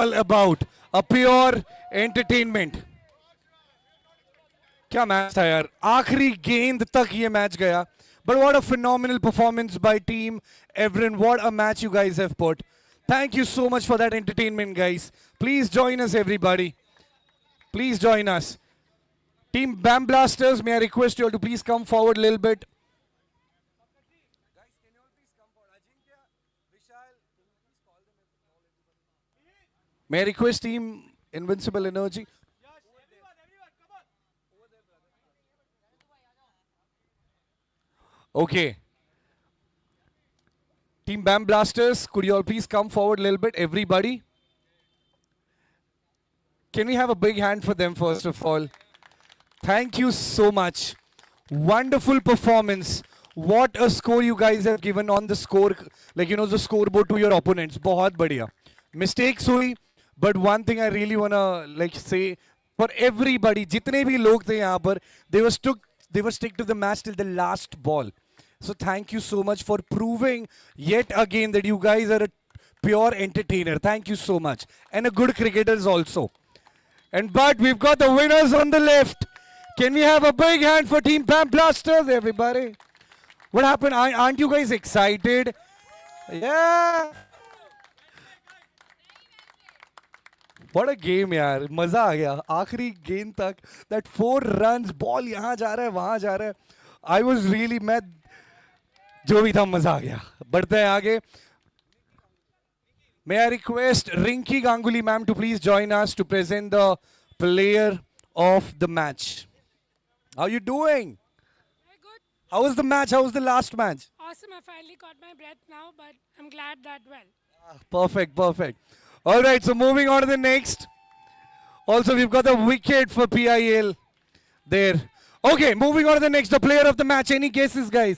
all about a pure entertainment. क्या match था यार, आखिरी गेंद तक ये मैच गया. But what a phenomenal performance by team Evren. What a match you guys have put. Thank you so much for that entertainment, guys. Please join us, everybody. Please join us. Team Bam Blasters, may I request you all to please come forward a little bit. May I request Team Invincible Energy? Okay. Team Bam Blasters, could you all please come forward a little bit, everybody? Can we have a big hand for them, first of all? Thank you so much. Wonderful performance. What a score you guys have given on the score, like, you know, the scoreboard to your opponents. बहुत बढ़िया. Mistakes हुई, but one thing I really wanna like say for everybody, जितने भी लोग थे यहाँ पर, they were stick to the match till the last ball. So thank you so much for proving yet again that you guys are a pure entertainer. Thank you so much, and a good cricketers also. But we've got the winners on the left. Can we have a big hand for Team Bam Blasters, everybody? What happened? Aren't you guys excited? Yeah. What a game, यार. मजा आ गया आखिरी गेंद तक. That 4 runs, ball यहाँ जा रहा है, वहाँ जा रहा है. I was really मैं जो भी था मजा आ गया. बढ़ते हैं आगे. May I request Rinki Ganguly ma'am to please join us to present the player of the match. How are you doing? Very good. How was the match? How was the last match? Awesome. I finally caught my breath now, but I'm glad that well. Perfect, perfect. All right, so moving on to the next. Also, we've got the wicket for PIL there. Okay, moving on to the next. The player of the match. Any guesses, guys?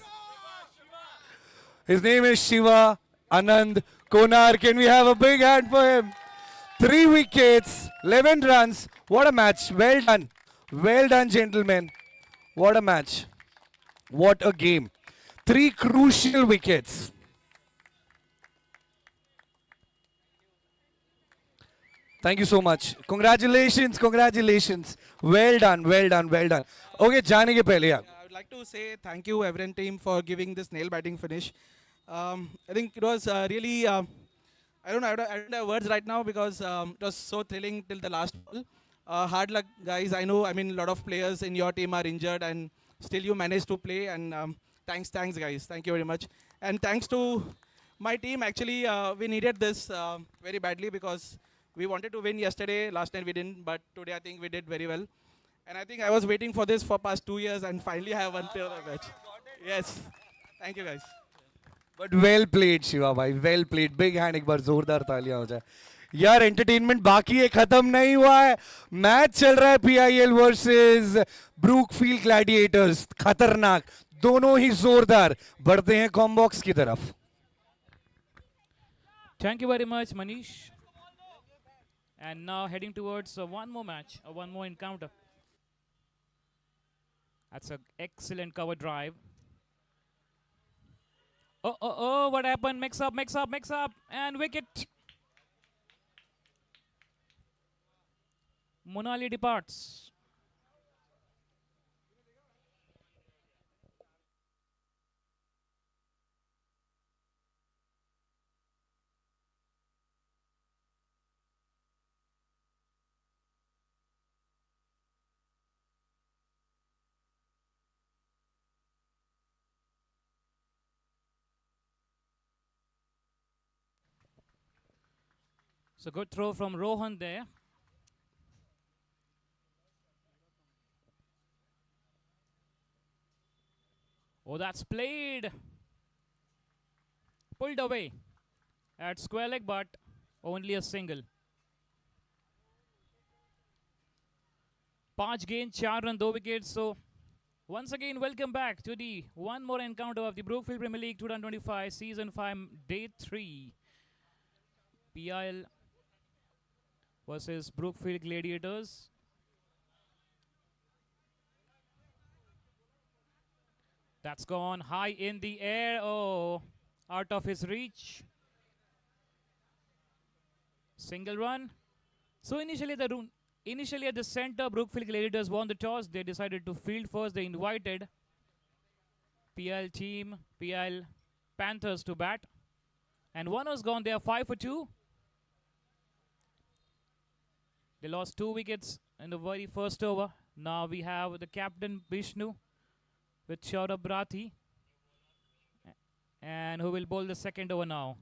His name is Shiva Anand Konar. Can we have a big hand for him? 3 wickets, 11 runs. What a match. Well done. Well done, gentlemen. What a match. What a game. 3 crucial wickets. Thank you so much. Congratulations, congratulations. Well done, well done, well done. Okay, जाने के पहले यार. I would like to say thank you, Evren team, for giving this nail biting finish. I think it was really, I don't have words right now because it was so thrilling till the last ball. Hard luck, guys. I know, I mean, a lot of players in your team are injured and still you managed to play. And thanks, guys. Thank you very much. And thanks to my team. Actually, we needed this very badly because we wanted to win yesterday. Last night we didn't, but today I think we did very well. And I think I was waiting for this for past 2 years, and finally I have won player of the match. Yes. Thank you, guys. But well played, Shiva भाई. Well played. Big hand. एक बार जोरदार तालियां हो जाए. यार entertainment बाकी है, खत्म नहीं हुआ है. मैच चल रहा है PIL वर्सेस ब्रूकफील्ड ग्लैडिएटर्स. खतरनाक, दोनों ही जोरदार. बढ़ते हैं कॉम्बॉक्स की तरफ. Thank you very much, Manish. And now heading towards one more match, one more encounter. That's an excellent cover drive. Oh, what happened? Mix up, and wicket. Monali departs. So good throw from Rohan there. Oh, that's played. Pulled away at square leg, but only a single. 5 games, 4 runs, 2 wickets. So once again, welcome back to the one more encounter of the Brookfield Premier League 2025 Season 5 Day 3. PIL versus Brookfield Gladiators. That's gone high in the air. Oh, out of his reach. Single run. So initially at the center, Brookfield Gladiators won the toss. They decided to field first. They invited PL Panthers to bat. And one was gone. They are 5 for 2. They lost 2 wickets in the very first over. Now we have the captain Bishnu with Shaurabh Rathi. And who will bowl the second over now?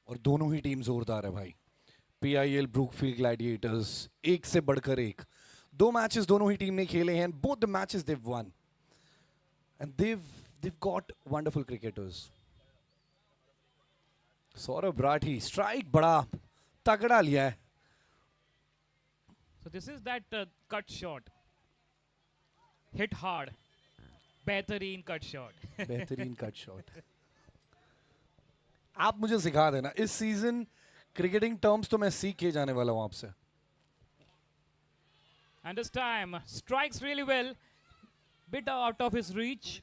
और दोनों ही team जोरदार है भाई. PIL Brookfield Gladiators एक से बढ़कर एक. 2 matches दोनों ही टीम ने खेले हैं. Both the matches they've won. And they've got wonderful cricketers. Saurabh Rathi strike बड़ा तगड़ा लिया है. So this is that cut shot. Hit hard. बेहतरीन cut shot. बेहतरीन कट शॉट. आप मुझे सिखा देना. इस सीजन क्रिकेटिंग टर्म्स तो मैं सीख के जाने वाला हूं आपसे. And this time strikes really well. Bit out of his reach.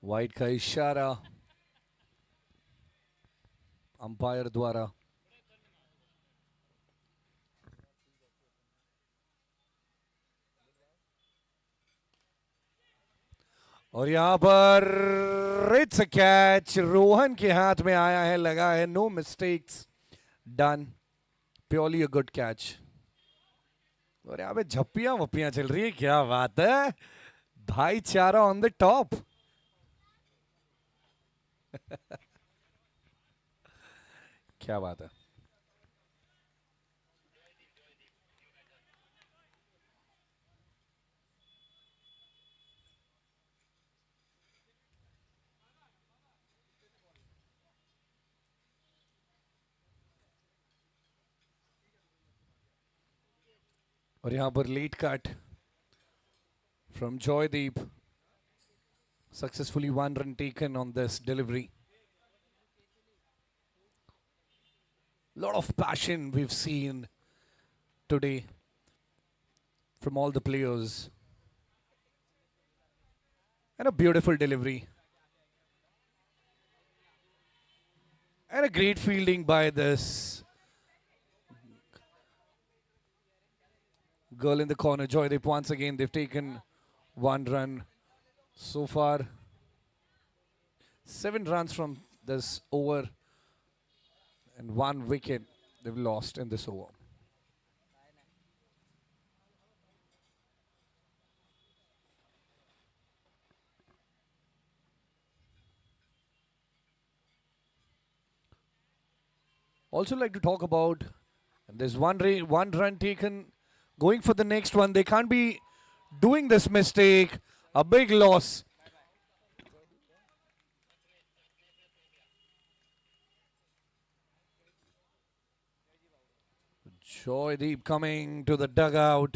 Wide का इशारा अंपायर द्वारा. और यहां पर इट्स अ कैच. रोहन के हाथ में आया है, लगा है. No mistakes done. Purely a good catch. और यहां पे झप्पियां वप्पियां चल रही है. क्या बात है. भाईचारा ऑन द टॉप. क्या बात है. और यहां पर late cut from Joydeep. Successfully 1 run taken on this delivery. Lot of passion we've seen today from all the players. And a beautiful delivery. And a great fielding by this girl in the corner, Joydeep. Once again, they've taken 1 run. So far, 7 runs from this over and 1 wicket they've lost in this over. Also like to talk about, and there's one run taken, going for the next one. They can't be doing this mistake. A big loss. Joydeep coming to the dugout.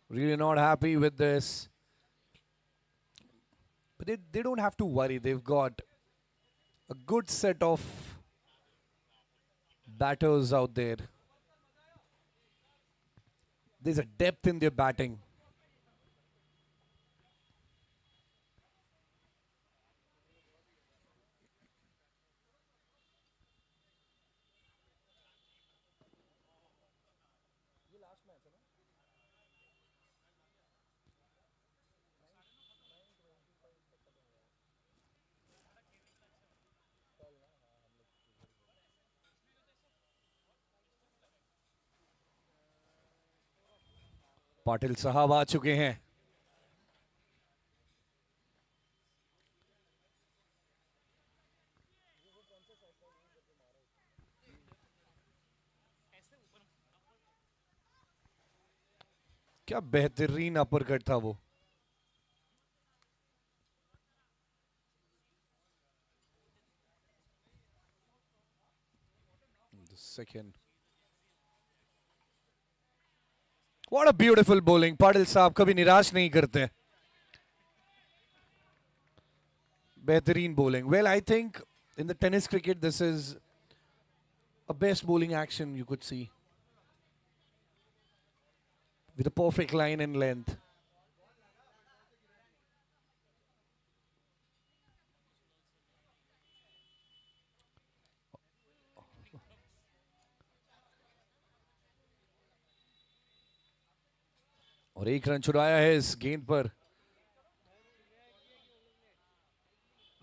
Really not happy with this. But they don't have to worry. They've got a good set of batters out there. There's a depth in their batting. Patil साहब आ चुके हैं. क्या बेहतरीन uppercut था वो. The second. What a beautiful bowling. Patil साहब कभी निराश नहीं करते. Behthareen bowling. Well, I think in the tennis cricket, this is a best bowling action you could see. With a perfect line and length. और एक run छुड़ाया है इस गेंद पर.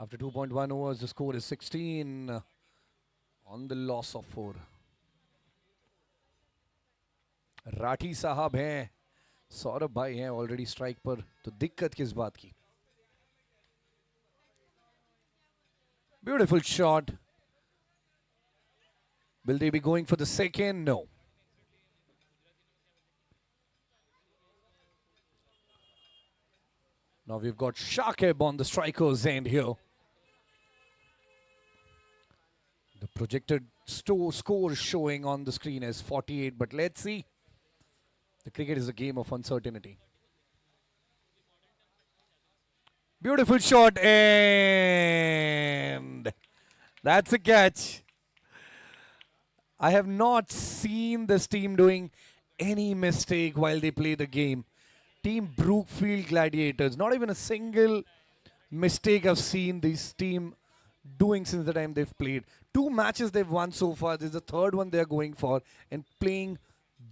After 2.1 overs, the score is 16 on the loss of 4. Rathi साहब हैं, सौरभ भाई हैं ऑलरेडी स्ट्राइक पर, तो दिक्कत किस बात की. Beautiful shot. Will they be going for the second? No. Now we've got Shakib on the strikers end here. The projected score showing on the screen is 48, but let's see. The cricket is a game of uncertainty. Beautiful shot, and that's a catch. I have not seen this team doing any mistake while they play the game. Team Brookfield Gladiators, not even a single mistake I've seen this team doing since the time they've played. 2 matches they've won so far. This is the 3rd one they're going for and playing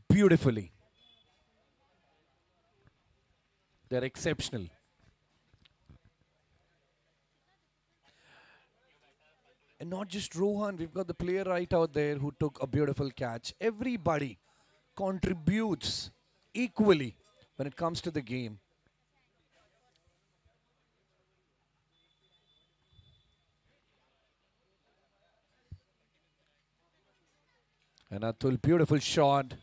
beautifully. They're exceptional. And not just Rohan, we've got the player right out there who took a beautiful catch. Everybody contributes equally when it comes to the game. And Atul, beautiful shot.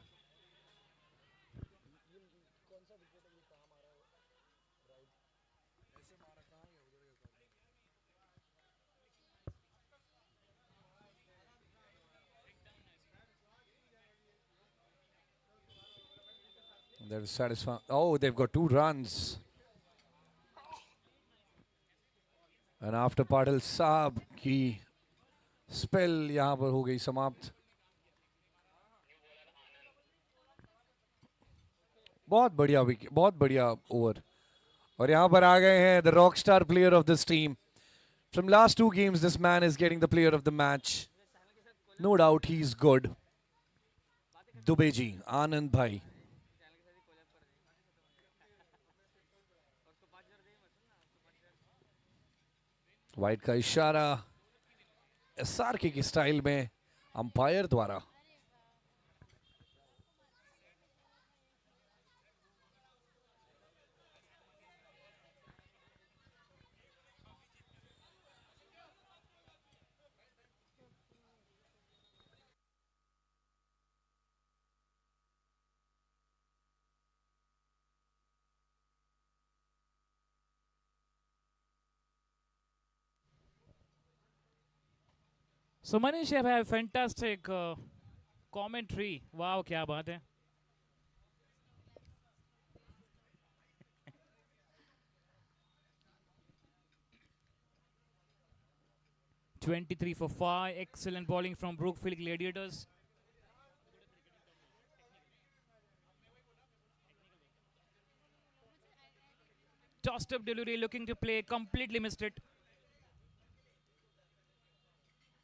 They're satisfied. Oh, they've got 2 runs. And after Patil Saab की spell यहाँ पर हो गई समाप्त. बहुत बढ़िया wicket, बहुत बढ़िया ओवर. और यहाँ पर आ गए हैं the rock star player of this team. From last 2 games, this man is getting the player of the match. No doubt he's good. Dubey ji, Anand bhai. White का इशारा एसआरके की स्टाइल में umpire द्वारा. So Manish, you have fantastic commentary. Wow, क्या बात है. (23 for 5). Excellent bowling from Brookfield Gladiators. Tossed up delivery, looking to play, completely missed it.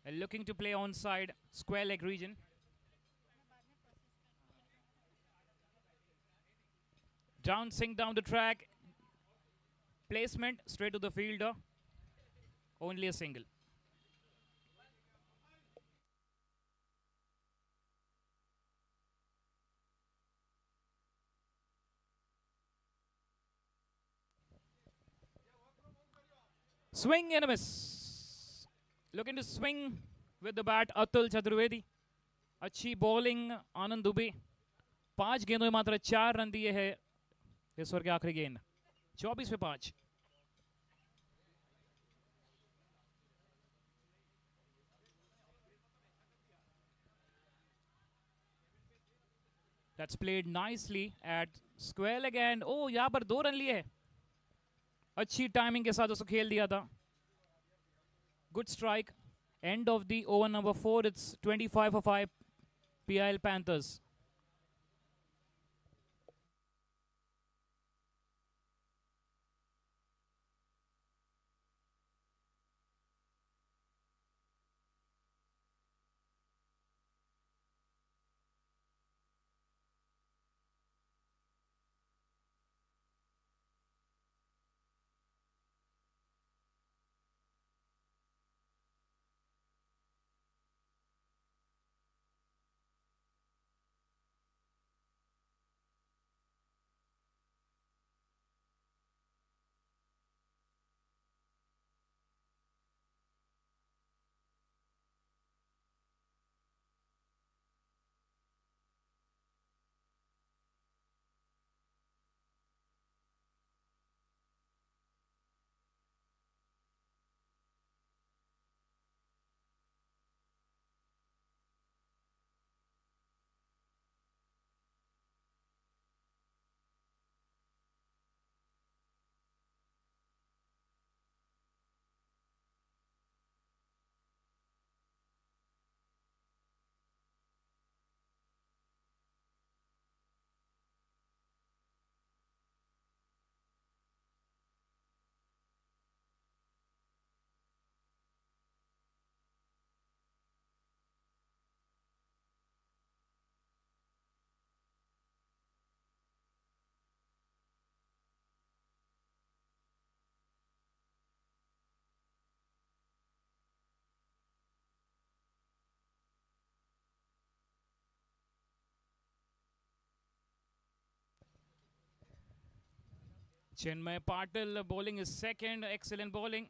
And looking to play onside, square leg region. Bouncing down the track. Placement straight to the fielder. Only a single. Swing and a miss. Looking to swing with the bat, Atul Chaturvedi. अच्छी bowling आनंद दुबे. 5 गेंदों में मात्र 4 run दिए हैं इस over के आखिरी गेंद. 24 पे 5. That's played nicely at square leg and oh यहाँ पर 2 रन लिए हैं. अच्छी टाइमिंग के साथ उसको खेल दिया था. Good strike. End of the over number 4. It's 25 for 5 PIL Panthers. Chinmay Patil bowling is second. Excellent bowling.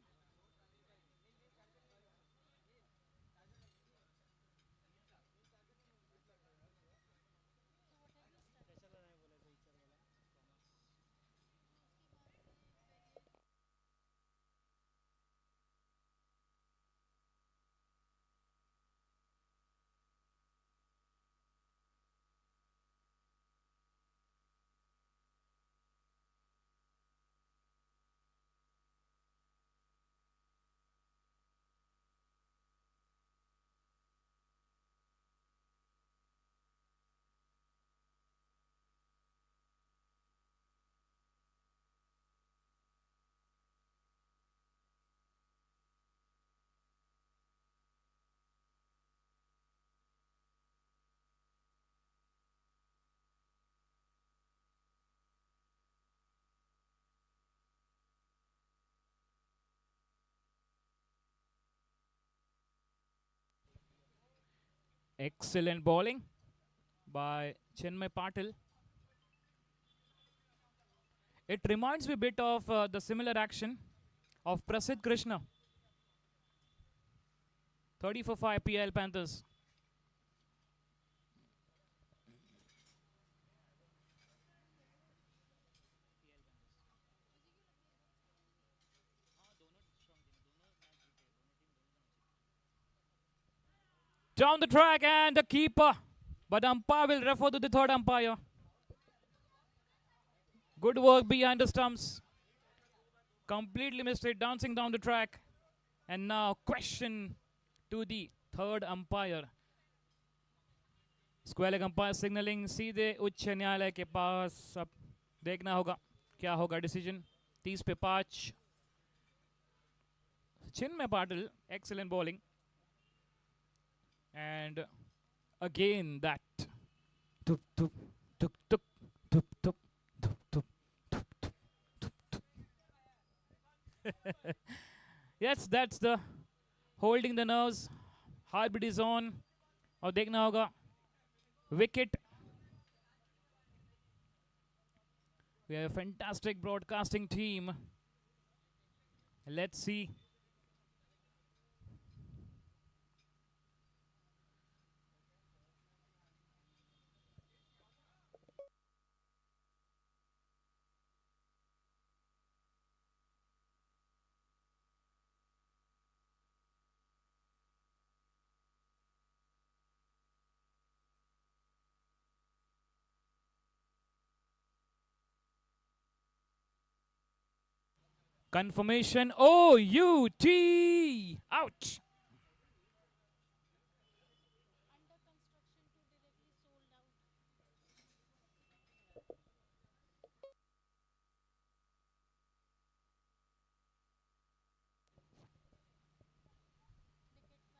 Excellent bowling by Chinmay Patil. It reminds me a bit of the similar action of Prasidh Krishna. 30 for 5 PIL Panthers. Down the track and the keeper. But umpire will refer to the third umpire. Good work behind the stumps. Completely missed it, dancing down the track. And now question to the third umpire. Square leg umpire signalling सीधे उच्च न्यायालय के पास. अब देखना होगा क्या होगा decision. 30 पे 5. Chinmay Patil, excellent bowling. And again that. Tup, tup, tup, tup, tup, tup, tup, tup, tup, tup, tup, tup. Yes, that's the holding the nerves. Heartbeat is on. और देखना होगा wicket. We have a fantastic broadcasting team. Let's see. Confirmation. OUT. Ouch.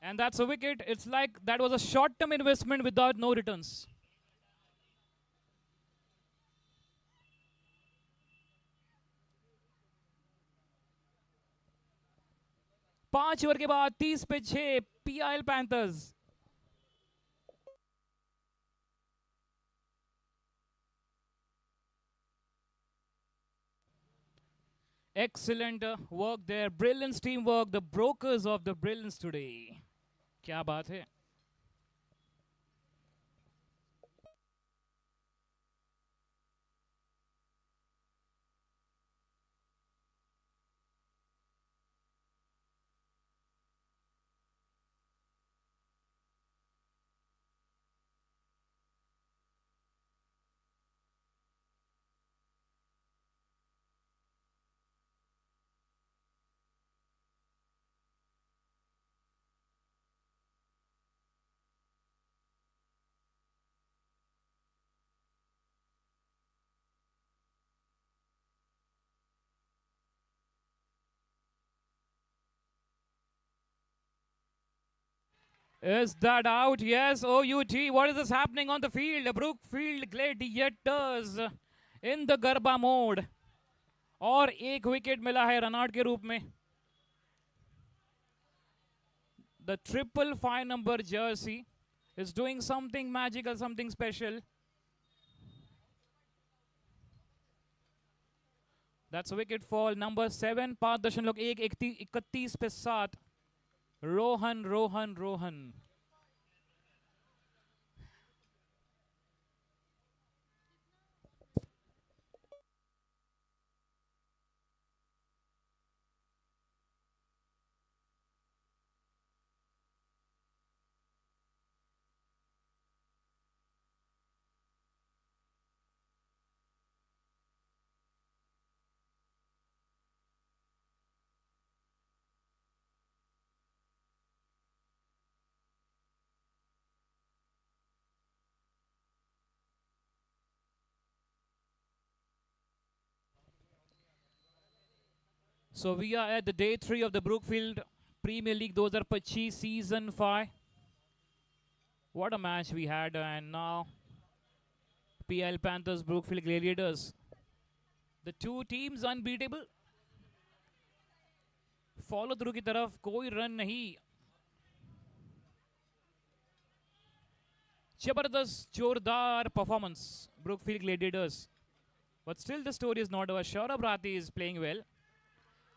And that's a wicket. It's like that was a short term investment without no returns. पांच over के बाद 30 पे 6 PIL panthers. Excellent work there. Brilliant teamwork. The brokers of the brilliance today. क्या बात है. Is that out? Yes, OUT. What is this happening on the field? Brookfield Gladiators in the garba mode. और एक wicket मिला है runout के रूप में. The 555 number jersey is doing something magical, something special. That's a wicket fall. Number 7, 5.1 पे 7. Rohan. So we are at the day 3 of the Brookfield Premier League 2025 Season 5. What a match we had, and now PL Panthers, Brookfield Gladiators. The two teams unbeatable. Follow through की तरफ कोई run नहीं. जबरदस्त जोरदार performance, Brookfield Gladiators. But still the story is not over. Saurabh Rathi is playing well.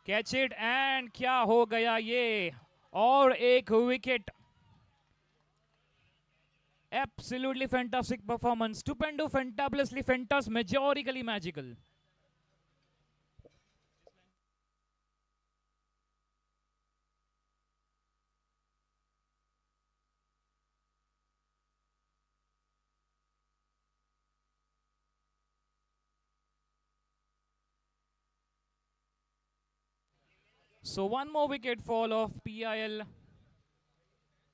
Catch it, and क्या हो गया ये? और एक wicket. Absolutely fantastic performance. Stupendo, fantabulously fantastic, majorically magical. So one more wicket fall of PIL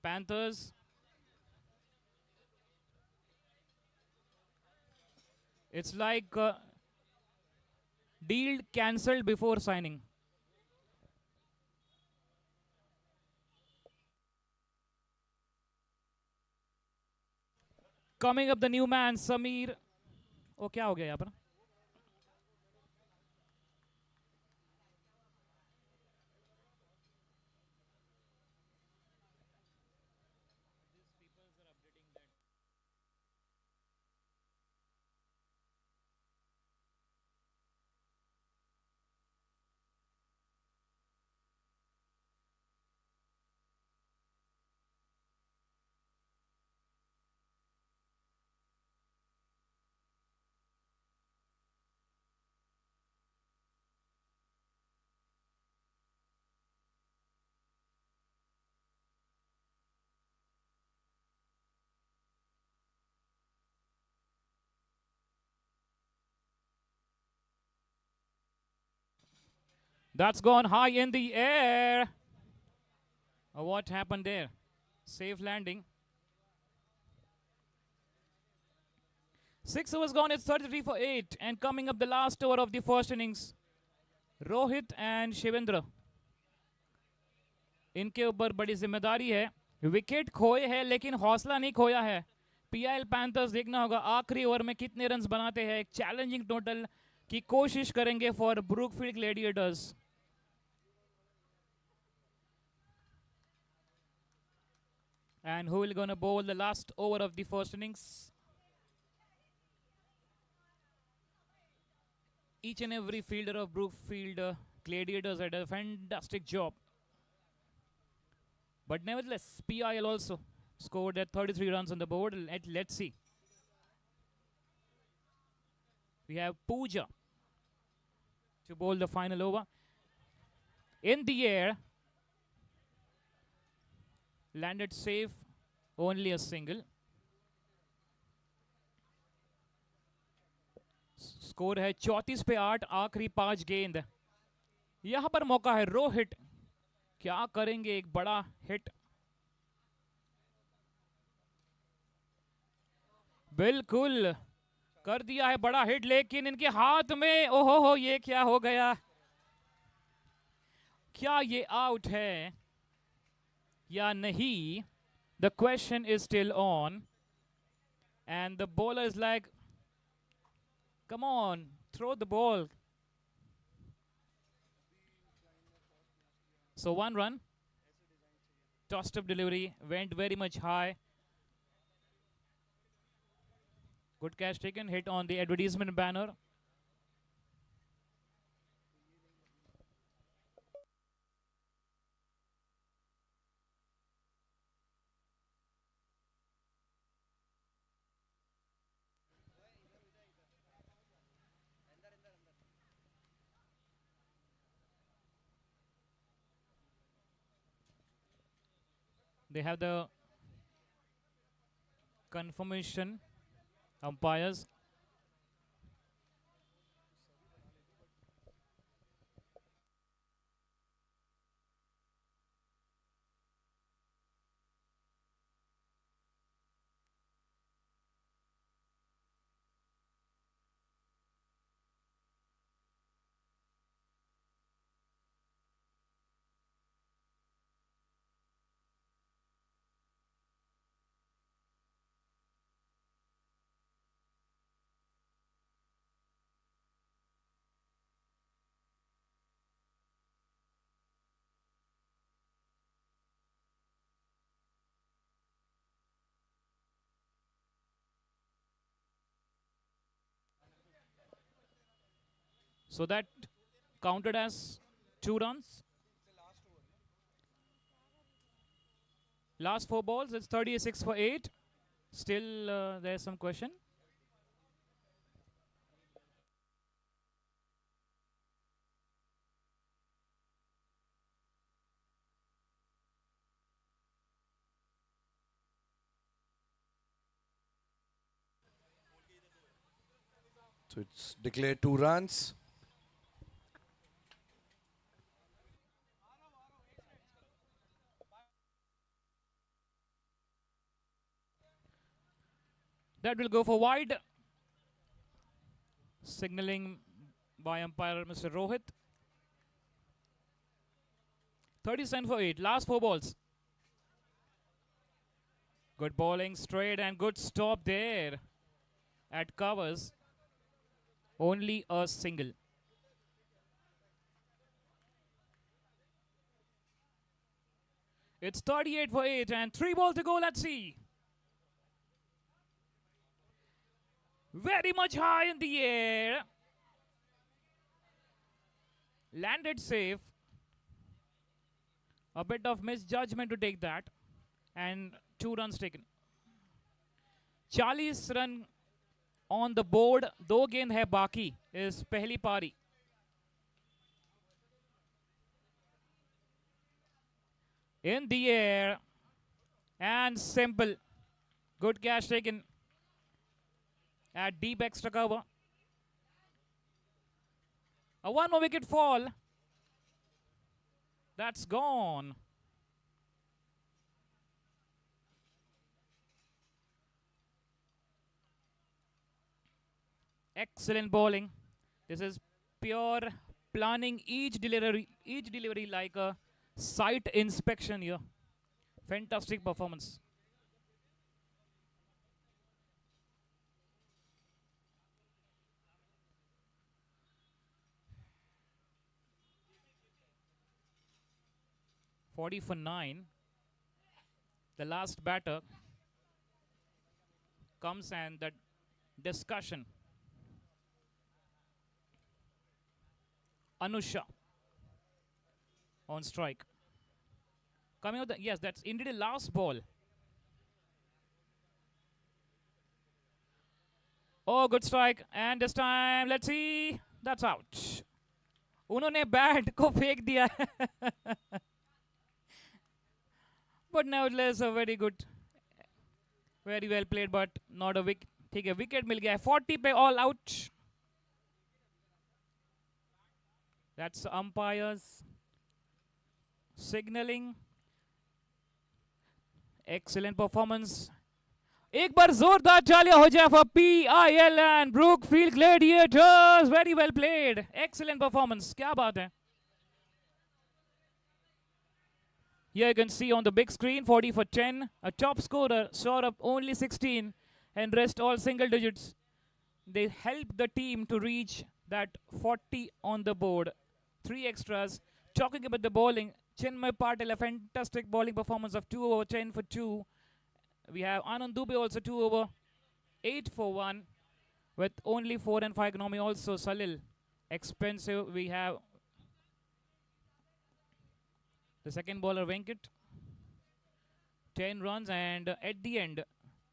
Panthers. It's like deal cancelled before signing. Coming up the new man, Samir. Oh, क्या हो गया यहाँ पर? That's gone high in the air. What happened there? Safe landing. 6 overs gone. It's 33 for 8. And coming up the last over of the first innings, Rohit and Shivendra, इनके ऊपर बड़ी जिम्मेदारी है. विकेट खोए हैं लेकिन हौसला नहीं खोया है. पीआईएल पैंथर्स देखना होगा आखिरी ओवर में कितने रन्स बनाते हैं. एक चैलेंजिंग टोटल की कोशिश करेंगे for Brookfield Gladiators. And who will gonna bowl the last over of the first innings? Each and every fielder of Brookfield Gladiators had a fantastic job. But nevertheless, PIL also scored at 33 runs on the board. Let's see. We have Pooja to bowl the final over. In the air, landed safe, only a single. Score है 34 पे 8, आखिरी 5 गेंद. यहां पर मौका है रोहित, क्या करेंगे? एक बड़ा हिट. बिल्कुल कर दिया है बड़ा हिट, लेकिन इनके हाथ में ओहो हो, ये क्या हो गया? क्या ये आउट है या नहीं? The question is still on. And the bowler is like, come on, throw the ball. So 1 run. Tossed up delivery, went very much high. Good catch taken, hit on the advertisement banner. They have the confirmation umpires. So that counted as 2 runs. Last 4 balls, it's 36 for 8. Still, there's some question. So it's declared 2 runs. That will go for wide. Signaling by umpire Mr. Rohit. 37 for 8. Last 4 balls. Good bowling straight and good stop there at covers. Only a single. It's 38 for 8 and 3 balls to go. Let's see. Very much high in the air. Landed safe. A bit of misjudgment to take that. And 2 runs taken. 40 run on the board. 2 गेंद है बाकी इस पहली पारी. In the air. And simple. Good catch taken at deep extra cover. A 1 more wicket fall. That's gone. Excellent bowling. This is pure planning each delivery like a site inspection here. Fantastic performance. "40 for 9." The last batter comes and the discussion. Anusha on strike. Coming out, yes, that's indeed a last ball. Oh, good strike. And this time, let's see. That's out. उन्होंने bat को फेंक दिया है. But nevertheless, a very good, very well played, but not a wicket. ठीक है, wicket मिल गया है. 40 पे all out. That's umpires signaling. Excellent performance. एक बार जोरदार तालियां हो जाए for PIL and Brookfield Gladiators. Very well played. Excellent performance. क्या बात है. Here you can see on the big screen 40 for 10. A top scorer short up only 16 and rest all single digits. They helped the team to reach that 40 on the board. 3 extras. Talking about the bowling, Chinmay Patil, a fantastic bowling performance of 2 over 10 for 2. We have Anand Dubey also 2 over 8 for 1 with only 4 and 5 economy. Also Salil, expensive. We have the second bowler Venkat, 10 runs, and at the end,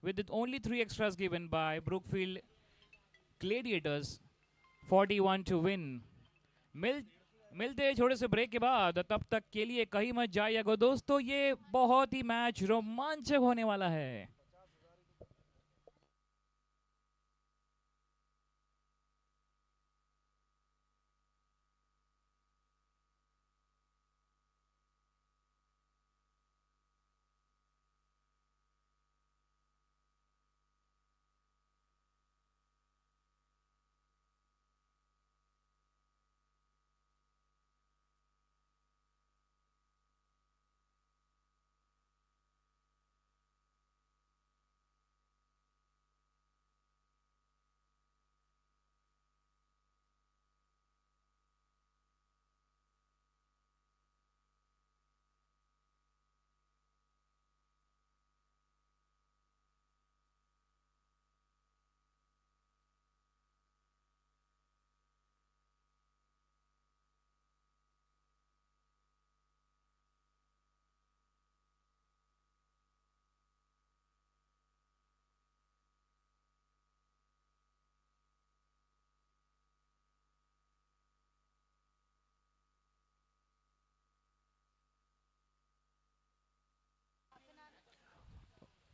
with only 3 extras given by Brookfield Gladiators, 41 to win. मिलते हैं छोटे से break के बाद. तब तक के लिए कहीं मत जाइएगा दोस्तों, ये बहुत ही मैच रोमांचक होने वाला है.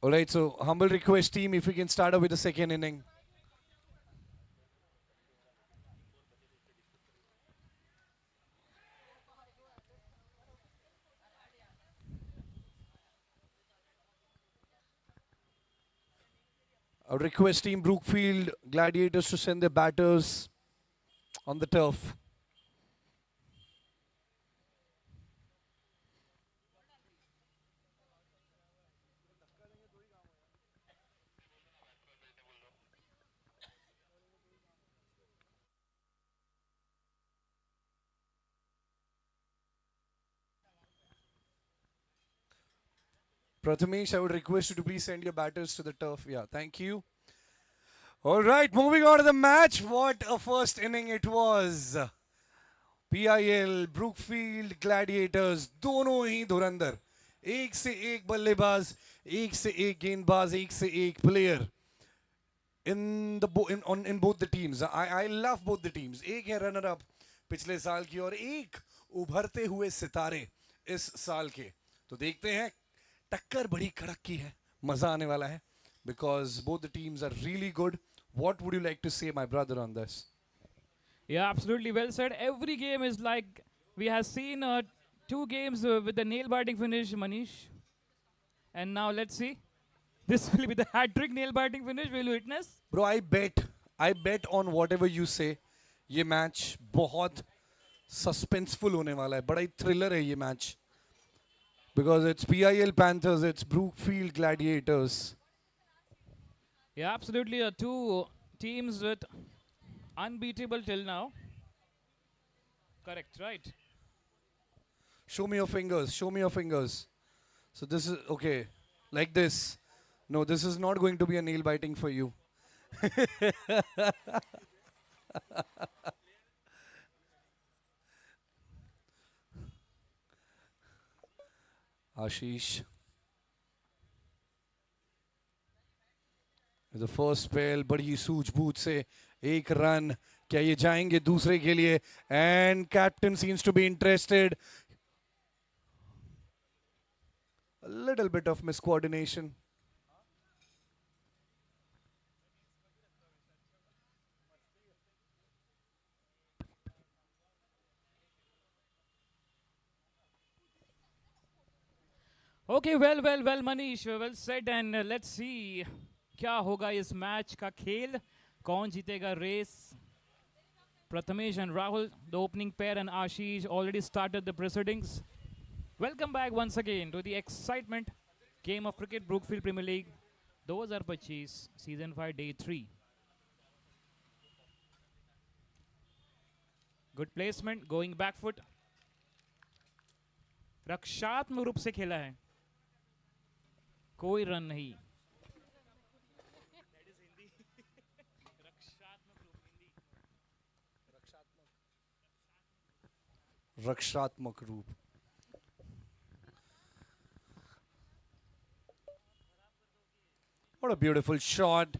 All right, so humble request team, if we can start up with the second inning. I would request team Brookfield Gladiators to send their batters on the turf. Prathamesh, I would request you to please send your batters to the turf. Yeah, thank you. All right, moving on to the match. What a first inning it was. PIL, Brookfield Gladiators, दोनों ही धुरंधर. एक से एक बल्लेबाज, एक से एक गेंदबाज, एक से एक player. In both the teams. I love both the teams. एक है runner up पिछले साल की और एक उभरते हुए सितारे इस साल के. तो देखते हैं टक्कर बड़ी कड़क की है. मजा आने वाला है because both the teams are really good. What would you like to say, my brother, on this? Yeah, absolutely well said. Every game is like we have seen 2 games with the nail biting finish, Manish. And now let's see. This will be the hat trick nail biting finish. We'll witness. Bro, I bet on whatever you say. ये match बहुत suspenseful होने वाला है, बड़ा ही thriller है ये match. Because it's PIL Panthers, it's Brookfield Gladiators. Yeah, absolutely. 2 teams with unbeatable till now. Correct, right? Show me your fingers, show me your fingers. So this is, okay, like this. No, this is not going to be a nail biting for you. Ashish. The first spell, बड़ी सूझबूझ से एक run. क्या ये जाएंगे दूसरे के लिए? And captain seems to be interested. A little bit of miscoordination. Okay, well, Manish, well said. And let's see क्या होगा इस मैच का खेल. कौन जीतेगा race? Prathamesh and Rahul, the opening pair, and Ashish already started the proceedings. Welcome back once again to the excitement game of cricket, Brookfield Premier League 2025 Season 5 Day 3. Good placement, going back foot. रक्षात्मक रूप से खेला है, कोई run नहीं. रक्षात्मक रूप. What a beautiful shot.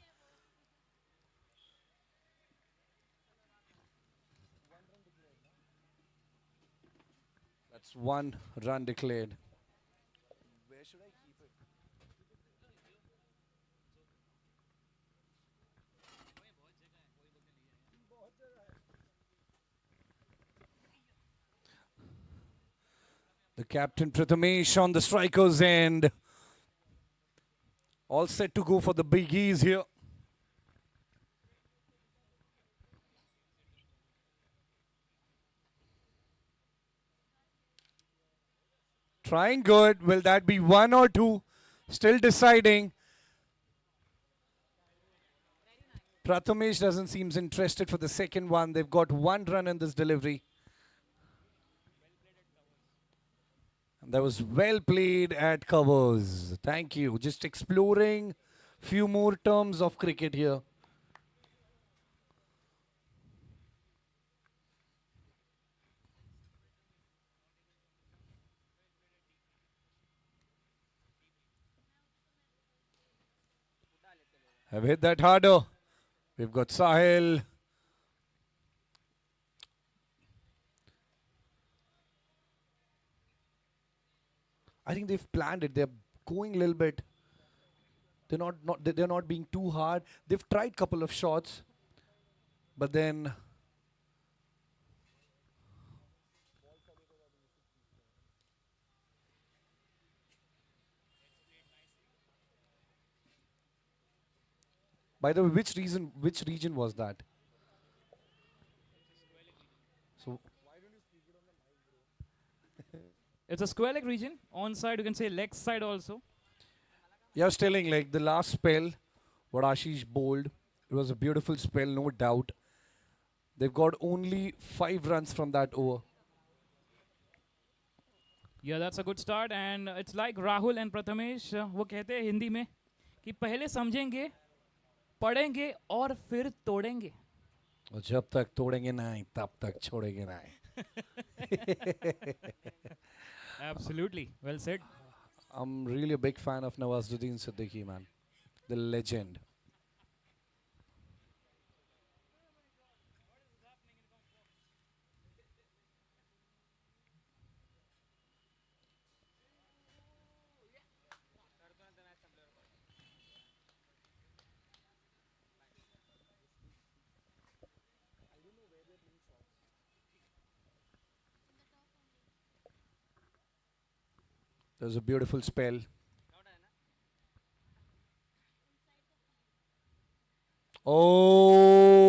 That's 1 run declared. Where should I keep it? The captain Prathamesh on the striker's end. All set to go for the biggies here. Trying good. Will that be 1 or 2? Still deciding. Prathamesh doesn't seem interested for the second one. They've got 1 run in this delivery. And that was well played at covers. Thank you. Just exploring few more terms of cricket here. Have hit that harder. We've got Sahil. I think they've planned it. They're going a little bit. They're not being too hard. They've tried couple of shots, but then by the way, which region was that? So It's a square leg region. On side, you can say leg side also. yeah, I was telling like the last spell, what Ashish bowled, it was a beautiful spell, no doubt. They've got only 5 runs from that over. Yeah, that's a good start. And it's like Rahul and Prathamesh, वो कहते हैं हिंदी में कि पहले समझेंगे, पढ़ेंगे और फिर तोड़ेंगे. और जब तक तोड़ेंगे नहीं, तब तक छोड़ेंगे नहीं. Absolutely. Well said. I'm really a big fan of Nawazuddin Siddiqui, man. The legend. That was a beautiful spell. Oh,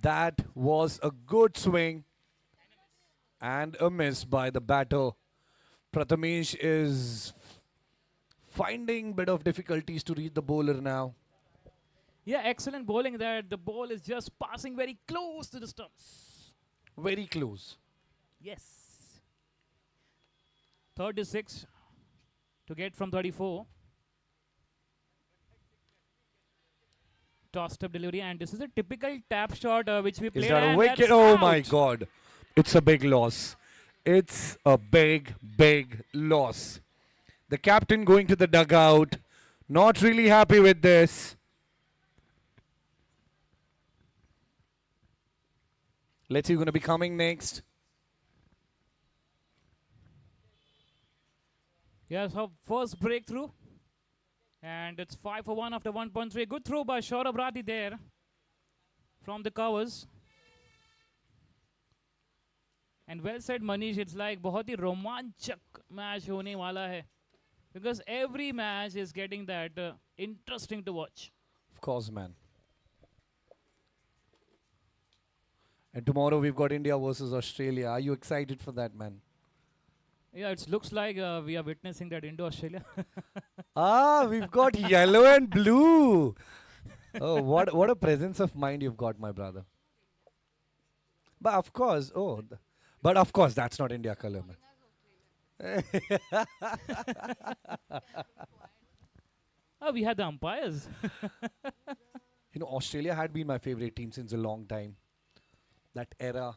that was a good swing and a miss by the batter. Prathamesh is finding bit of difficulties to read the bowler now. Yeah, excellent bowling there. The ball is just passing very close to the stumps. Very close. Yes. 36 to get from 34. Tossed up delivery, and this is a typical tap shot which we Is played. that a And wicket? that's Oh my out. god. It's a big loss. It's a big, big loss. The captain going to the dugout. Not really happy with this. Let's see who's going to be coming next. Yeah, so first breakthrough. And it's 5 for 1 after 1.3. Good throw by Shaurabh Rathi there from the covers. And well said Manish, it's like बहुत ही रोमांचक match होने वाला है. Because every match is getting that interesting to watch. Of course, man. And tomorrow we've got India versus Australia. Are you excited for that, man? Yeah, it looks like we are witnessing that Indo-Australia. Ah, we've got yellow and blue. Oh, what a presence of mind you've got, my brother. But of course, but of course, that's not India color, man. Oh, we had the umpires. You know, Australia had been my favorite team since a long time. That era.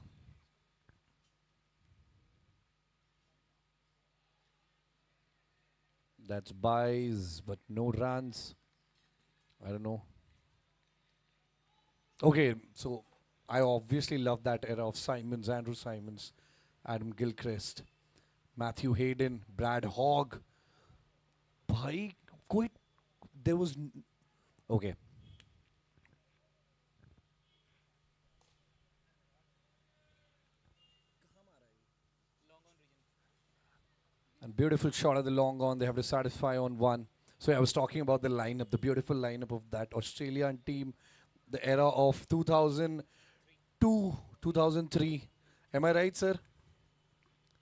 That's buys, but no runs. I don't know. Okay, so I obviously love that era of Simons, Andrew Simons, Adam Gilchrist, Matthew Hayden, Brad Hogg. Bhai, कोई there was okay. And beautiful shot at the long on. They have to satisfy on one. So I was talking about the lineup, the beautiful lineup of that Australian team, the era of 2002, 2003. Am I right, sir?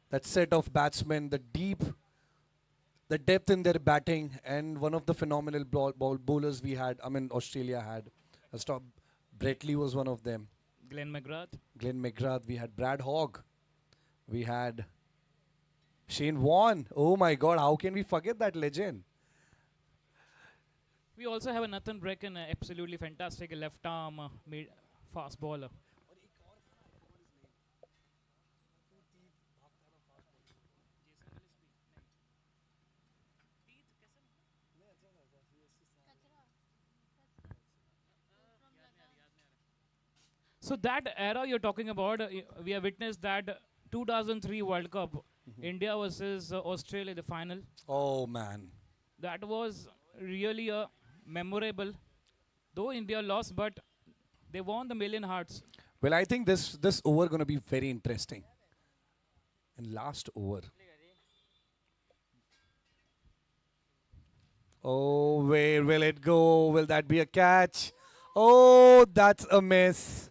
That set of batsmen, the depth in their batting, and one of the phenomenal bowlers we had, Australia had. Brett Lee was one of them. Glenn McGrath. Glenn McGrath. We had Brad Hogg. We had Shane Warne. Oh my God, how can we forget that legend? We also have a Nathan Brecken, absolutely fantastic left arm fast bowler. So that era you're talking about, we have witnessed that 2003 World Cup, India versus Australia, the final. Oh man. That was really a memorable. Though India lost, but they won the million hearts. Well, I think this over going to be very interesting. And last over. Oh, where will it go? Will that be a catch? Oh, that's a miss.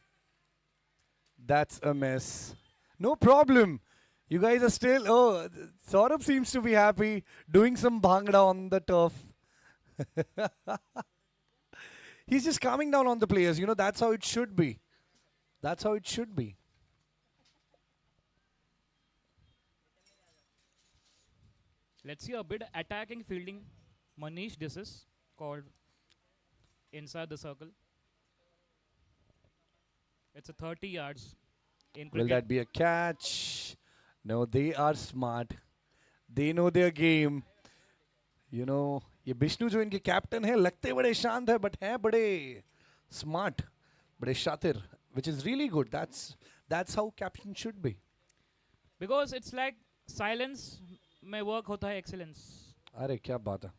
That's a miss. No problem. You guys are still. Oh, Saurabh seems to be happy doing some bhangra on the turf. He's just calming down on the players. You know, that's how it should be. That's how it should be. Let's see a bit attacking fielding. Manish, this is called inside the circle. It's a 30 yards in Will cricket. that be a catch? No, they are smart. They know their game. You know, ये विष्णु जो इनके captain है लगते बड़े शांत है but हैं बड़े स्मार्ट बड़े शातिर which is really good. That's how captain should be. Because it's like silence में work होता है excellence. अरे क्या बात है.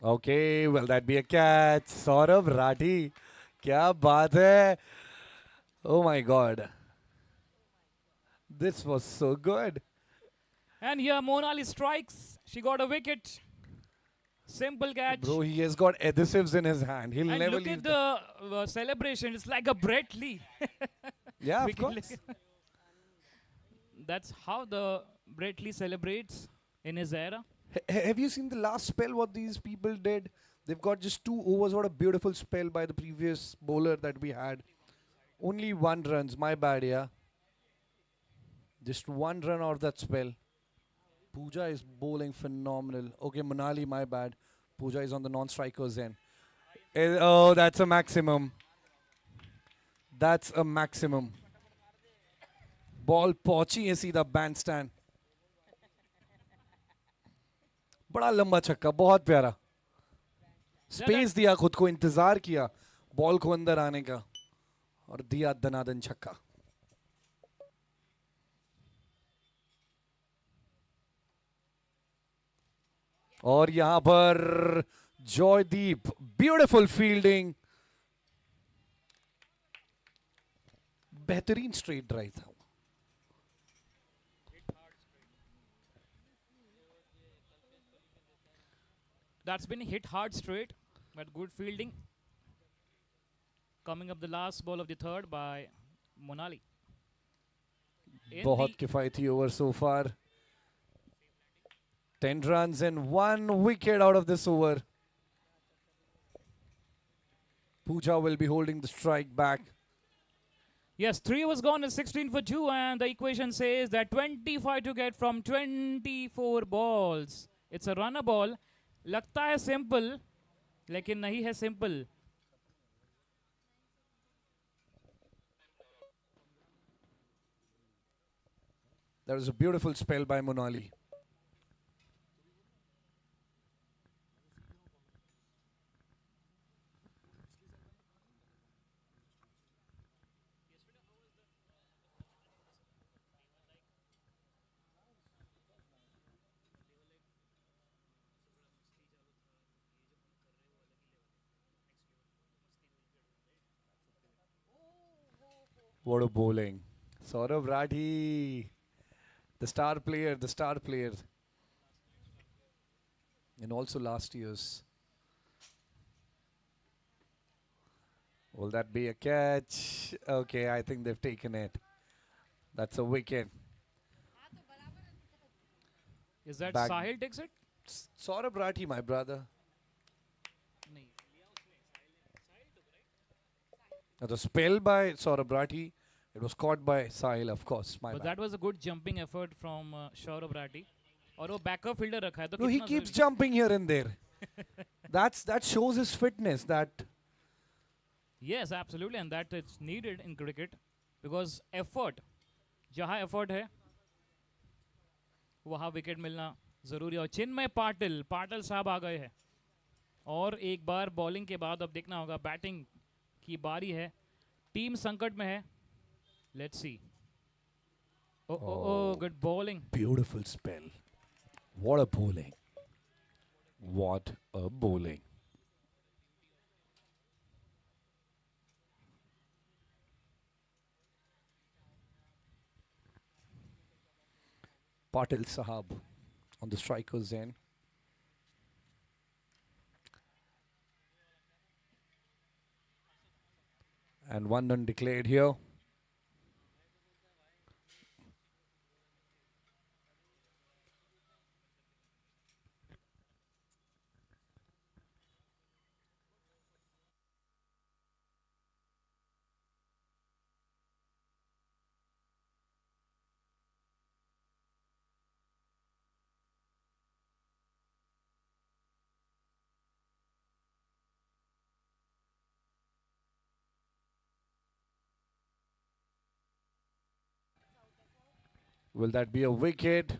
Okay, will that be a catch? Saurabh Rathi. क्या बात है? Oh my God. This was so good. And here Monali strikes. She got a wicket. Simple catch. Bro, he has got adhesives in his hand. He'll And never look leave at the celebration. It's like a Brett Lee. Yeah, of Wicket course. lick. That's how the Brett Lee celebrates in his era. Have you seen the last spell what these people did? They've got just 2 overs. What a beautiful spell by the previous bowler that we had. Only 1 runs. My bad, yeah. Just 1 run out of that spell. Pooja is bowling phenomenal. Okay, Monali, my bad. Pooja is on the non-strikers end. Oh, that's a maximum. That's a maximum. Ball पहुंची है सीधा band stand. बड़ा लंबा छक्का, बहुत प्यारा. Space दिया खुद को, इंतजार किया बॉल को अंदर आने का और दिया दनादन छक्का. और यहां पर जॉयदीप, ब्यूटीफुल फील्डिंग, बेहतरीन स्ट्रेट ड्राइव था. That's been hit hard straight, but good fielding. Coming up the last ball of the third by Monali. In बहुत the- किफायती over so far. 10 runs and 1 wicket out of this over. Pooja will be holding the strike back. Yes, 3 was gone, is 16 for 2, and the equation says that 25 to get from 24 balls. It's a runner ball. लगता है simple, लेकिन नहीं है simple. That was a beautiful spell by Monali. What a bowling. Saurabh Rathi, the star player, the star player. And also last year's. Will that be a catch? Okay, I think they've taken it. That's a wicket. Is that Back- Sahil takes it? Saurabh Rathi, my brother. नहीं. That was spell by Saurabh Rathi. It was caught by Sahil, of course. My But bad. that was a good jumping effort from Saurabh Rathi. और वो backup fielder रखा है तो No, he कितना keeps जरूरी- jumping here and there. That shows his fitness. That Yes, absolutely, and that it's needed in cricket because effort, जहाँ effort है, वहाँ विकेट मिलना जरूरी है. और चिन्मय पाटिल साहब आ गए हैं और एक बार बॉलिंग के बाद अब देखना होगा बैटिंग की बारी है. टीम संकट में है. Let's see. Oh good bowling. beautiful spell. What a bowling. What a bowling. Patil Sahab on the strikers end. And 1 run declared here. Will that be a wicket?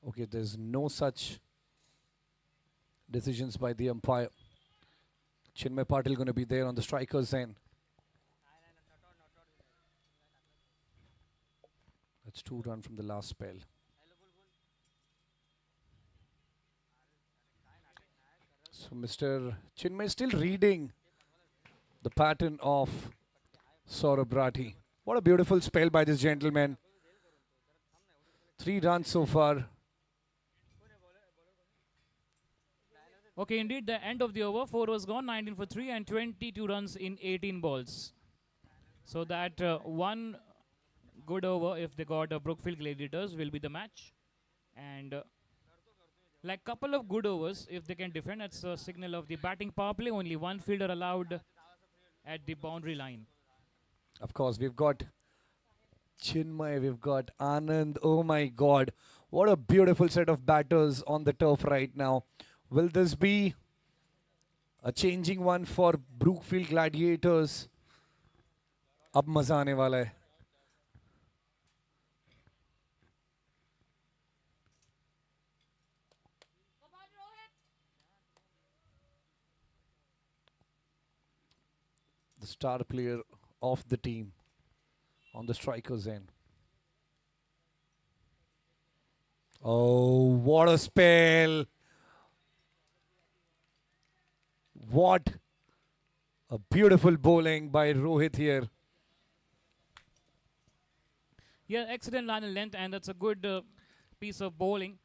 Okay, there's no such decisions by the umpire. Chinmay Patil going to be there on the strikers end. That's 2 runs from the last spell. So Mr. Chinmay still reading the pattern of Saurabh Rathi. What a beautiful spell by this gentleman. 3 runs so far. Okay, indeed, the end of the over. 4 was gone, 19 for 3, and 22 runs in 18 balls. So that one good over, if they got Brookfield Gladiators, will be the match. And like couple of good overs, if they can defend, that's a signal of the batting power play. Only one fielder allowed at the boundary line. Of course, we've got Chinmay, we've got Anand. Oh my God. What a beautiful set of batters on the turf right now. Will this be a changing one for Brookfield Gladiators? अब मजा आने वाला है. The star player of the team on the strikers end. Oh, what a spell! What a beautiful bowling by Rohit here. Yeah, excellent line and length, and that's a good piece of bowling.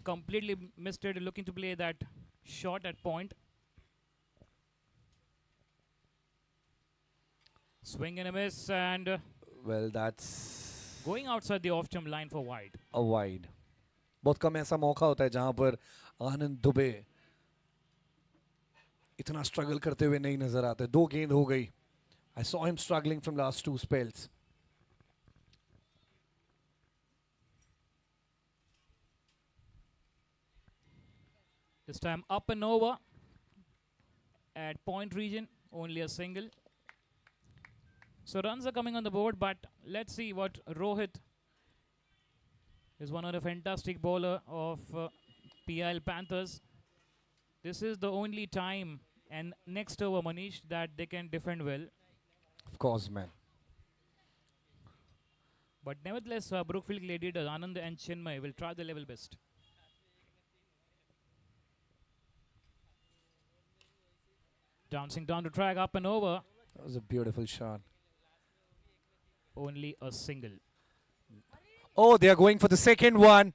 Completely missed it, looking to play that shot at point. Swing and a miss, and Well, that's going outside the off-stump line for wide. a wide. बहुत कम ऐसा मौका होता है जहां पर आनंद दुबे इतना struggle करते हुए नहीं नजर आते. 2 गेंद हो गई. I saw him struggling from last 2 spells. This time up and over at point region, only a single. So runs are coming on the board, but let's see what Rohit is, one of the fantastic bowler of PIL Panthers. This is the only time and next over, Manish, that they can defend well. Of course, man. But nevertheless, Brookfield Gladiators, Anand and Chinmay will try the level best. Bouncing down the track, up and over. That was a beautiful shot. Only a single. Oh, they are going for the second one.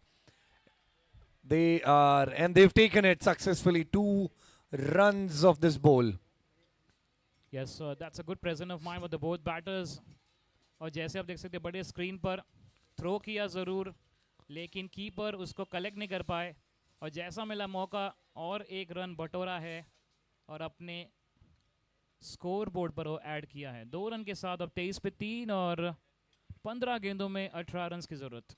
They are, and they've taken it successfully. 2 runs of this bowl. Yes, that's a good present of mind with the both batters. और जैसे आप देख सकते हैं बड़े screen पर throw किया ज़रूर, लेकिन कीपर उसको कलेक्ट नहीं कर पाए, और जैसा मिला मौका और 1 रन बटोरा है और अपने स्कोर बोर्ड पर वो ऐड किया है. 2 रन के साथ अब 23 पे 3 और 15 गेंदों में 18 रन की ज़रूरत.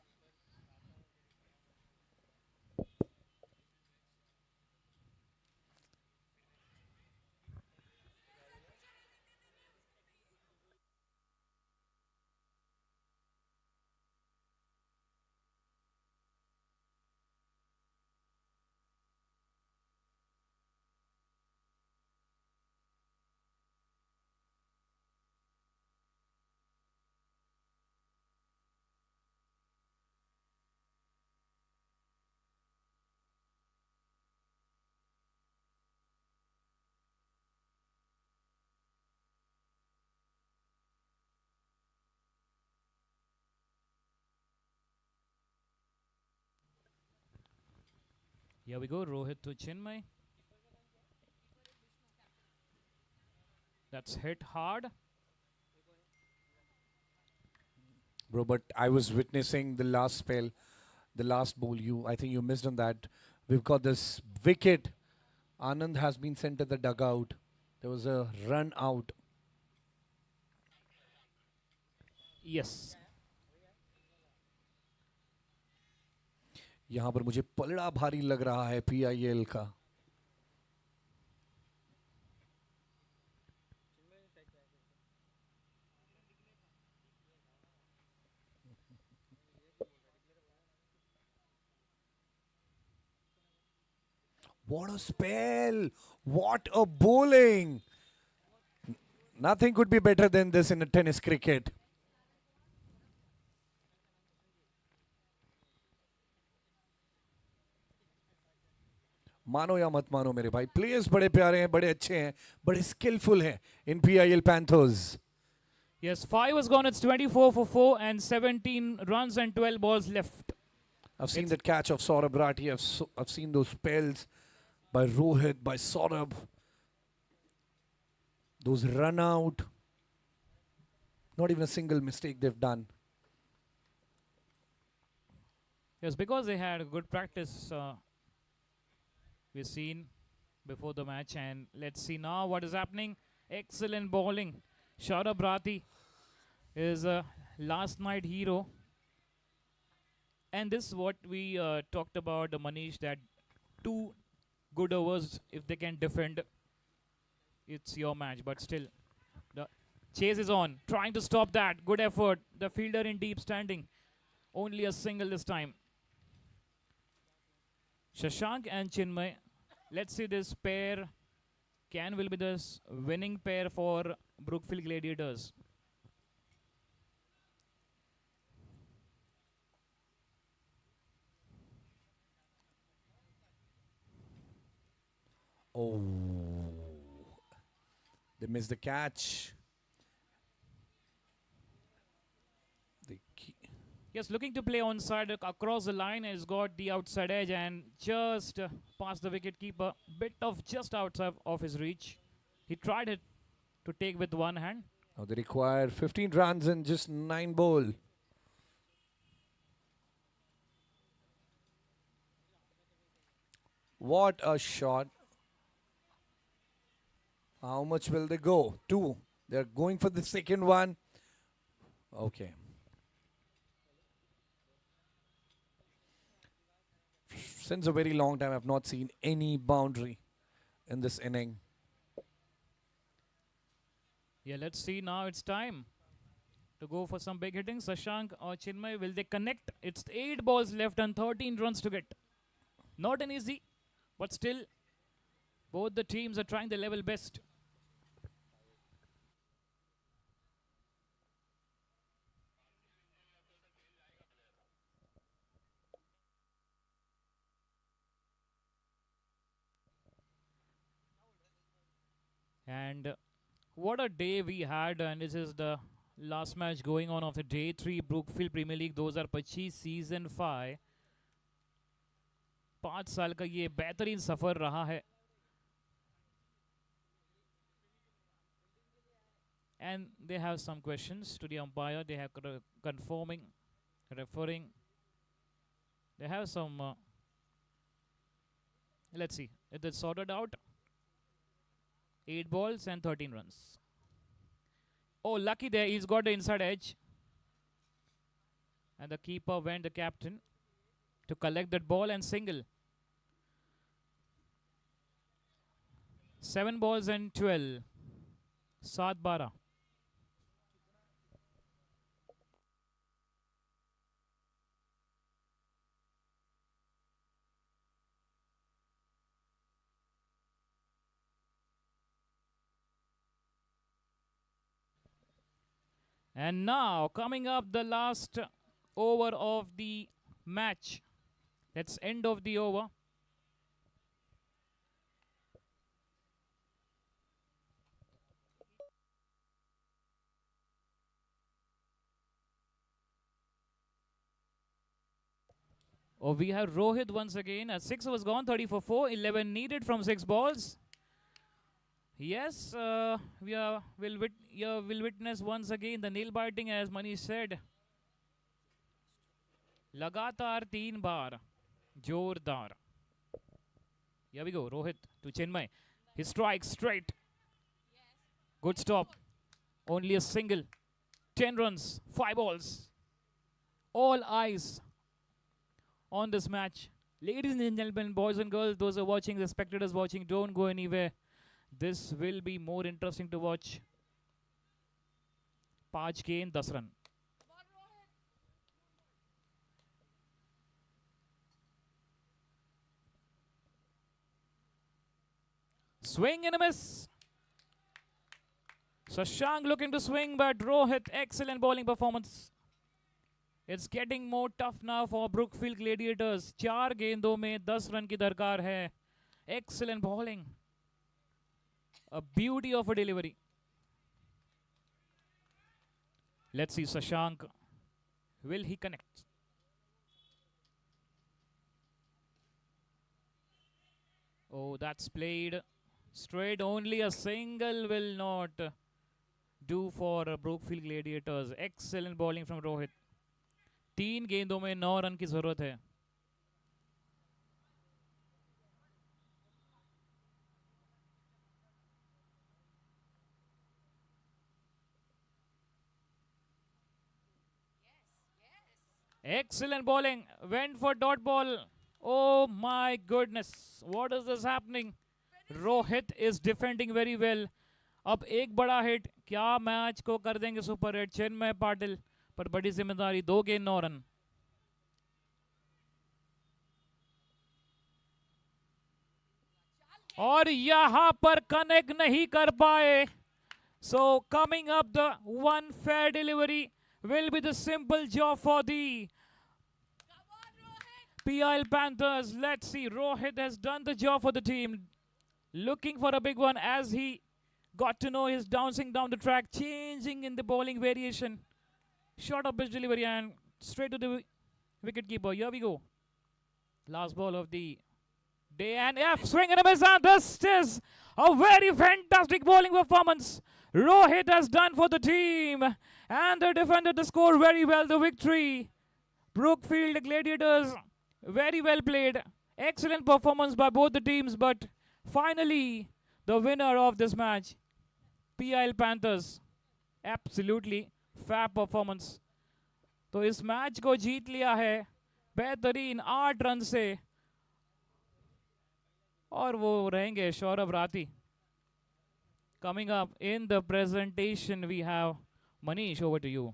Here we go, Rohit to Chinmay. That's hit hard. Bro, but I was witnessing the last spell, the last bowl. I think you missed on that. We've got this wicket. Anand has been sent to the dugout. There was a run out. Yes. यहाँ पर मुझे पलड़ा भारी लग रहा है PIL का. What a spell! What a bowling! Nothing could be better than this in a tennis cricket. मानो या मत मानो मेरे भाई, प्लेयर्स बड़े प्यारे हैं, बड़े अच्छे हैं, बड़े स्किलफुल हैं इन PIL Panthers. Yes, 5 was gone. It's 24 for 4 and 17 runs and 12 balls left. I've seen that catch of Saurabh Rathi. I've seen those spells by Rohit, by Saurabh. Those run out. Not even a single mistake they've done. Yes, because they had a good practice. We've seen before the match, and let's see now what is happening. Excellent bowling. Saurabh Rathi is a last night hero. And this is what we talked about, Manish, that 2 good overs, if they can defend, it's your match. But still, the chase is on, trying to stop that. Good effort. The fielder in deep standing. Only a single this time. Shashank and Chinmay. Let's see this pair will be the winning pair for Brookfield Gladiators. Oh, they missed the catch. Yes, looking to play onside across the line. Has got the outside edge and just past the wicket keeper. Bit of just outside of his reach. He tried it to take with one hand. Now they require 15 runs in just 9 ball. What a shot. How much will they go? 2. They're going for the second one. Okay. Since a very long time, I've not seen any boundary in this inning. Yeah, let's see now. It's time to go for some big hitting. Shashank or Chinmay, will they connect? It's 8 balls left and 13 runs to get. Not an easy, but still, both the teams are trying their level best. And what a day we had, and this is the last match going on of the day 3 Brookfield Premier League 2025 season 5. 5 साल का ये बेहतरीन सफर रहा है. And they have some questions to the umpire. They have confirming, referring. They have some. Let's see. It is sorted out. 8 balls and 13 runs. Oh, lucky there. He's got the inside edge. And the keeper went, the captain, to collect that ball and single. 7 balls and 12. 7-12. And now, coming up, the last over of the match. That's end of the over. Oh, we have Rohit once again. 6 was gone, 30 for 4, 11 needed from 6 balls. Yes, will witness once again the nail biting, as Manish said. लगातार 3 बार जोरदार. Here we go. Rohit to Chinmay. He strikes straight. Good stop. Only a single. 10 runs, 5 balls. All eyes on this match. Ladies and gentlemen, boys and girls, those who are watching, the spectators watching, don't go anywhere. This will be more interesting to watch. 5 गेंद 10 run. Swing and a miss. Shashank looking to swing, but Rohit, excellent bowling performance. It's getting more tough now for Brookfield Gladiators. 4 गेंदों में 10 run की दरकार है. Excellent bowling. A beauty of a delivery. Let's see Shashank. Will he connect? Oh, that's played straight. Only a single will not do for Brookfield Gladiators. Excellent bowling from Rohit. 3 गेंदों में 9 run की जरूरत है. Excellent bowling. Went for dot ball. Oh my goodness. What is this happening? Rohit is defending very well. अब एक बड़ा hit, क्या match को कर देंगे सुपर हिट. चिन्मय पाटिल पर बड़ी जिम्मेदारी. 2 गेंद 9 रन. और यहां पर कनेक्ट नहीं कर पाए. So coming up, the one fair delivery will be the simple job for the PIL Panthers. Let's see. Rohit has done the job for the team. Looking for a big one as he got to know his bouncing down the track, changing in the bowling variation. Short of pitch delivery and straight to the wicket keeper. Here we go. Last ball of the day and swing and a miss. And this is a very fantastic bowling performance. Rohit has done for the team and they defended the score very well. The victory. Brookfield Gladiators, very well played. Excellent performance by both the teams, but finally the winner of this match, PIL Panthers. Absolutely fab performance. तो इस match को जीत लिया है बेहतरीन 8 run से और वो रहेंगे Saurabh Rathi. Coming up in the presentation, we have Manish, over to you.